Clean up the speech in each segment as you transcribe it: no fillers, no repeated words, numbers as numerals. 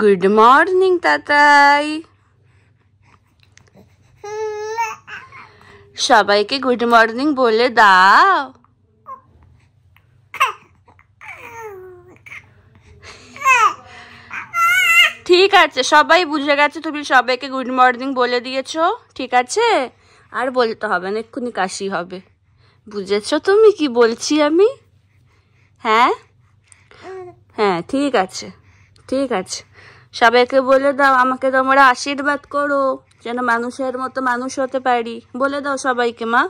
Good morning Tatai. সবাইকে good morning বলে দাও। ঠিক আছে, সবাই বুঝে গেছে তুমি সবাইকে গুড মর্নিং বলে দিয়েছো, ঠিক আছে? আর বলতে হবে না, এক্ষুনি কাশি হবে। বুঝেছো তুমি কি বলছি আমি? হ্যাঁ হ্যাঁ, ঠিক আছে ঠিক আছে। সবাইকে বলে দাও আমাকে তোমরা আশীর্বাদ করো যেন মানুষের মতো মানুষ হতে পারি। বলে দাও সবাইকে মা,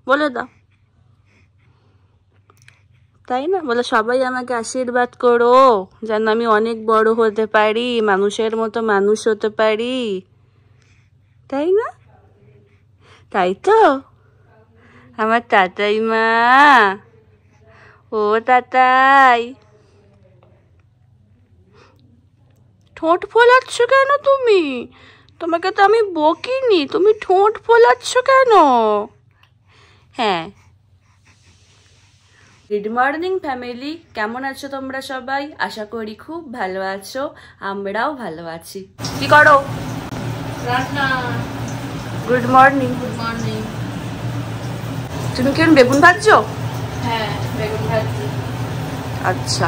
বলে দাও, তাই না? বলে সবাই আমাকে আশীর্বাদ করো যেন আমি অনেক বড় হতে পারি, মানুষের মতো মানুষ হতে পারি, তাই না? তাই তো আমার তাতাই মা। ও তাতাই, ঠোঁট ফোলাচ্ছ কেন তুমি? তোমাকে তো আমি বকিনি, তুমি ঠোঁট ফোলাচ্ছ কেন? হ্যাঁ, গুড মর্নিং ফ্যামিলি, কেমন আছো তোমরা সবাই? আশা করি খুব ভালো আছো, আমরাও ভালো আছি। কি করো? রান্না। Good morning. Good morning. তুমি কেন বেগুন ভাজছো? হ্যাঁ, বেগুন ভাজি। আচ্ছা,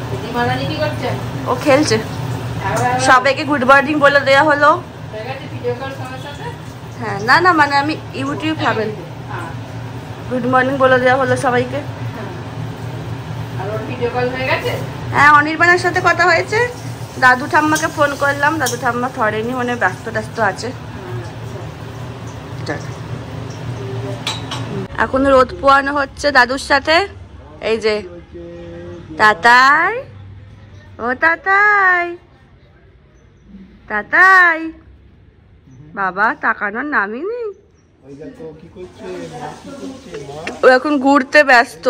দিদিমারানি কি করছেন? ও খেলছে। সবাইকে গুড মর্নিং বলে দেওয়া হলো। ভিডিও কল সবার সাথে? হ্যাঁ, না না, মানে আমি ইউটিউব খাবেন। গুড মর্নিং বলে দেওয়া হলো সবাইকে। আর ওর ভিডিও কল হয়ে গেছে? হ্যাঁ, অনির্বাণের সাথে কথা হয়েছে। দাদু ঠাম্মাকে ফোন করলাম, দাদু ঠাম্মা ধরেনি, মানে ব্যস্ত ব্যস্ত আছে। এখন রোদ পোয়ানো হচ্ছে দাদুর সাথে। এই যে তাতাই, ও তাতাই, তাতাই, বাবা তাকানোর নামই নেই। ও এখন ঘুরতে ব্যস্ত।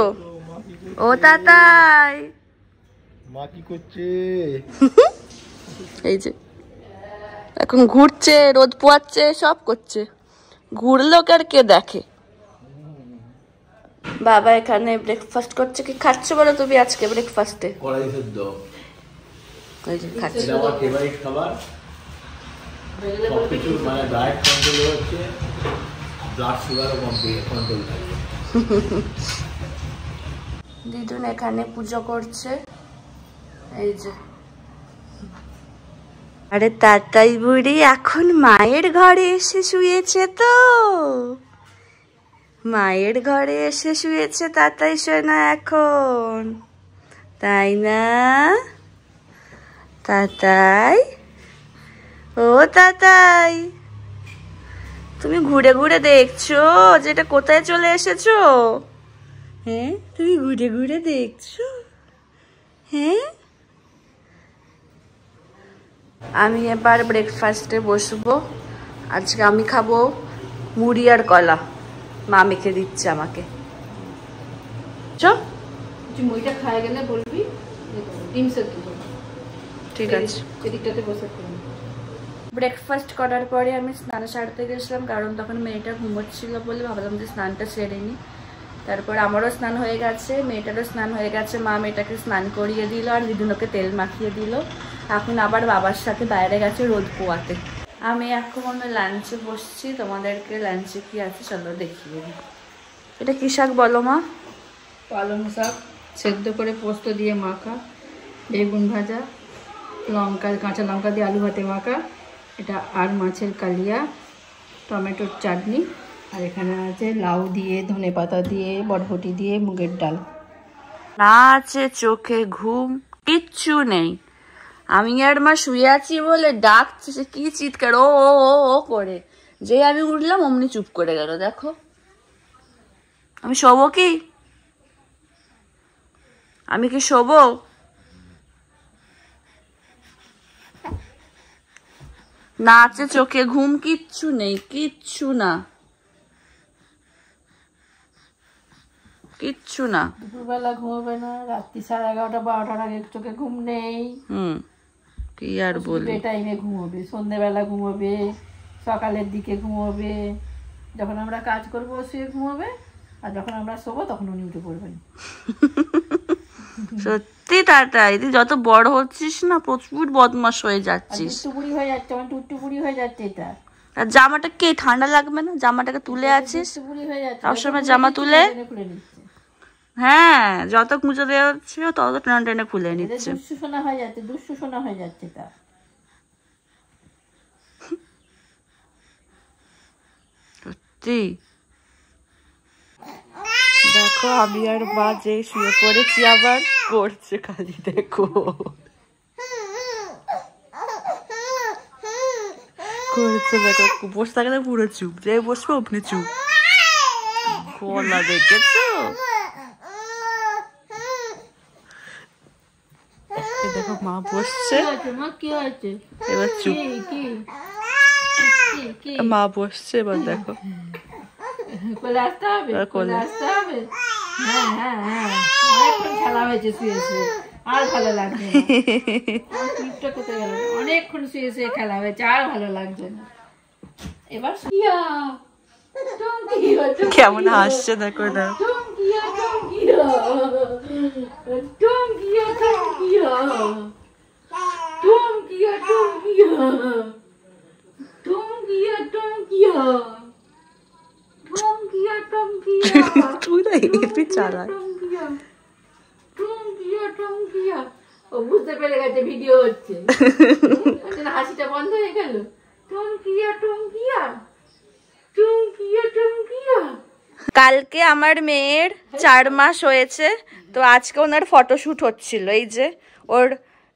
ও তাতাই, মা কি করছে? এই যে এখন ঘুরছে, রোদ পোয়াচ্ছে, সব করছে। ঘুরলো আর কে দেখে। বাবা এখানে ব্রেকফাস্ট করছে। কি খাচ্ছ বলো তুমি আজকে ব্রেকফাস্টে? কড়াই সেদ্ধ। ওই যে খাচ্ছি। এটা আমার ফেভারিট খাবার। সবকিছু মানে ডায়েট কন্ট্রোল হচ্ছে, ব্লাড সুগারও কন্ট্রোল থাকে। দিদুন এখানে পুজো করছে, এই যে। আরে তাতাই বুড়ি এখন মায়ের ঘরে এসে শুয়েছে তো, মায়ের ঘরে এসে শুয়েছে তাতাই সোনা এখন, তাই না তাতাই? ও তাতাই, তুমি ঘুরে ঘুরে দেখছো যেটা কোথায় চলে এসেছো? হ্যাঁ, তুমি ঘুরে ঘুরে দেখছো? হ্যাঁ, আমি এবার ব্রেকফাস্টে বসবো। আজকে আমি খাবো মুড়ি আর কলা, মা মেখে দিচ্ছে আমাকে। মুড়িটা খায় গেলে বলবি ডিম সেদ্ধ করবো। ঠিক আছে, এদিকটাতে বসে করবো। ব্রেকফাস্ট করার পরে আমি স্নান সারতে গেছিলাম, কারণ তখন মেয়েটা ঘুমোচ্ছিল বলে ভাবলাম যে স্নানটা সেরে নিই। তারপর আমারও স্নান হয়ে গেছে, মেয়েটারও স্নান হয়ে গেছে। মা মেয়েটাকে স্নান করিয়ে দিল আর দিদুনকে তেল মাখিয়ে দিল। এখন আবার বাবার সাথে বাইরে গেছে রোদ পোয়াতে। আমি এখন লাঞ্চে বসছি, তোমাদেরকে লাঞ্চে কি আছে চলো দেখিয়ে দিই। এটা কি শাক বলো মা? পালং শাক সেদ্ধ করে পোস্ত দিয়ে মাখা, বেগুন ভাজা, লঙ্কা কাঁচা লঙ্কা দিয়ে আলু ভাতে মাখা, এটা আর মাছের কালিয়া, টমেটোর চাটনি, আর এখানে আছে লাউ দিয়ে, ধনে পাতা দিয়ে, বটবটি দিয়ে, মুগের ডাল। না আছে চোখে ঘুম, কিচ্ছু নেই। আমি আর মা শুয়ে আছি বলে ডাকছে, সে কি চিৎকার, ও ও ও ও করে। যে আমি উঠলাম অমনি চুপ করে গেল। দেখো আমি শোবো কি? আমি কি শোবো? না আছে চোখে ঘুম, কিচ্ছু নেই, কিচ্ছু না, কিচ্ছু না। দুপুরবেলা ঘুমাবে না, রাত্রি 11:30 12টার আগে চোখে ঘুম নেই। কি আর বলবো। টাইমে ঘুমোবে, সন্ধ্যেবেলা ঘুমোবে, সকালের দিকে ঘুমোবে, যখন আমরা কাজ করবো শুয়ে ঘুমোবে, আর যখন আমরা শোবো তখন উনি উঠে পড়বেন। সত্যি তাতাই, তুই যত বড় হচ্ছিস না প্রচুর বদমাশ হয়ে যাচ্ছিস। টুটুপুরি হয়ে যাচ্ছে, আমার টুটুপুরি হয়ে যাচ্ছে এটা। আর জামাটা কে ঠান্ডা লাগবে না? জামাটাকে তুলে আছিস টুটুপুরি হয়ে যাচ্ছে, সবসময় জামা তুলে। খুলে নিচ্ছে। হ্যাঁ, যত কুঁচো দেওয়া হচ্ছে তত টেনে টেনে খুলে নিচ্ছে। দুষ্টু সোনা হয়ে যাচ্ছে, দুষ্টু সোনা হয়ে যাচ্ছে তা। সত্যি দেখো আমি আর মা যে শুয়ে পড়েছি আবার করছে খালি, দেখো করছে, দেখো বসে থাকে না পুরো চুপ, যে বসবে ওপনে চুপ। গলা দেখেছো? দেখো মা বসছে, এবার চুপ। মা বসছে এবার দেখো। কোলে আসতে হবে, কোলে আসতে হবে। হ্যাঁ হ্যাঁ হ্যাঁ, অনেকক্ষণ খেলা হয়েছে শুয়ে শুয়ে, আর ভালো লাগছে না। ক্লিপটা কোথায় গেল? অনেকক্ষণ শুয়ে শুয়ে খেলা হয়েছে, আর ভালো লাগছে না। এবার শুয়া কেমন হাসছে দেখো না। তুই না হেপি চালা। ও বুঝতে পেরে গেছে ভিডিও হচ্ছে, হাসিটা বন্ধ হয়ে গেল। কালকে আমার মেয়ের 4 মাস হয়েছে, তো আজকে ওনার ফটোশুট হচ্ছিল। এই যে ওর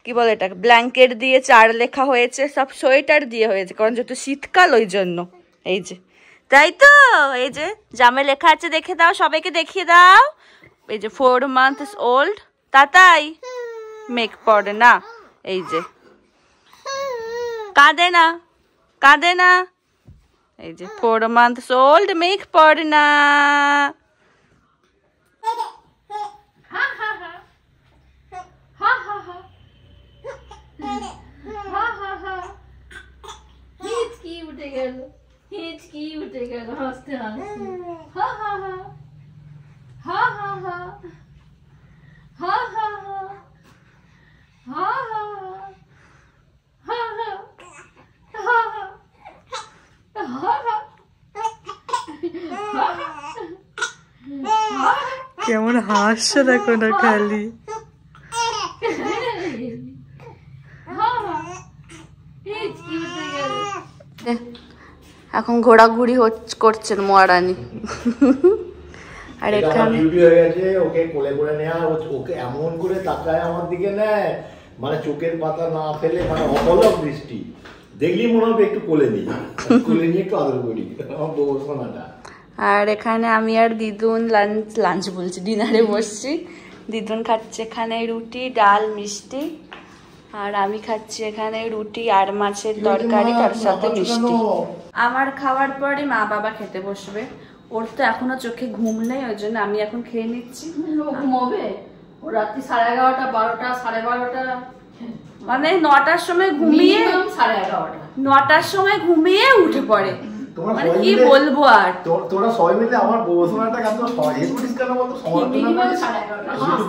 কি বলে এটা, ব্ল্যাঙ্কেট দিয়ে 4 লেখা হয়েছে, সব সোয়েটার দিয়ে হয়েছে, কারণ যেহেতু শীতকাল ওই জন্য। এই যে, তাই তো, এই যে জামে লেখা আছে, দেখে দাও, সবাইকে দেখিয়ে দাও। এই যে 4 months old, তাতাই মেক পড়ে না। এই যে কাঁদে না, কাঁদে না। এই যে 4 months old, মেক পড়ে না। হিচকি উঠে গেল, হিচকি উঠে গেল হাসতে হাসতে। হা হা হা, হা হা হা, হা হা হা, হা হা হা, হা হা, হা হা, কেমন হাসছে দেখো না খালি। এখন ঘোরাঘুরি করছেন মহারানী। আর এখানে ডিউটি হয়ে গেছে, ওকে কোলে করে নেওয়া। ওকে এমন করে তাকায় আমার দিকে নেয়, মানে চোখের পাতা না ফেলে, মানে অপলক দৃষ্টি। দেখলি মনে হবে একটু কোলে নিই, কোলে নিয়ে একটু আদর করি আমার বউ সোনাটা। আর এখানে আমি আর দিদুন লাঞ্চ বলছি, ডিনারে বসছি। দিদুন খাচ্ছে এখানে রুটি, ডাল, মিষ্টি। আর আমি খাচ্ছি এখানে রুটি আর মাছের তরকারি, তার সাথে মিষ্টি। আমার খাওয়ার পরে মা বাবা খেতে বসবে। ওর তো এখনো চোখে ঘুম নেই, ওই জন্য আমি এখন খেয়ে নিচ্ছি। ঘুমোবে ও রাত্রি 11:30, 12টা, 12:30, মানে 9টার সময় ঘুমিয়ে, 11:30। 9টার সময় ঘুমিয়ে উঠে পড়ে। মানে কি বলবো আর। তোরা সবাই মিলে আমার বউ সোনাটা কেন এ করিস কেন বলতো?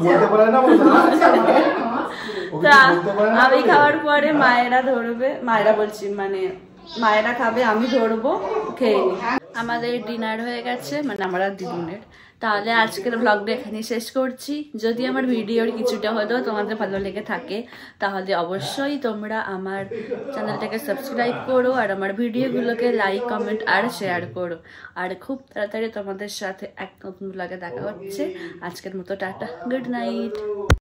বলতে পারে না, আমি খাওয়ার পরে মায়েরা ধরবে, মায়েরা বলছি মানে মায়েরা খাবে, আমি ধরবো, খেয়ে নি। আমাদের ডিনার হয়ে গেছে, মানে আমার আর দিদুনের। তাহলে আজকের ব্লগটা এখানেই শেষ করছি। যদি আমার ভিডিওর কিছুটা হলেও তোমাদের ভালো লেগে থাকে, তাহলে অবশ্যই তোমরা আমার চ্যানেলটাকে সাবস্ক্রাইব করো, আর আমার ভিডিওগুলোকে লাইক, কমেন্ট আর শেয়ার করো। আর খুব তাড়াতাড়ি তোমাদের সাথে এক নতুন ব্লগে দেখা হচ্ছে। আজকের মতো টাটা, গুড নাইট।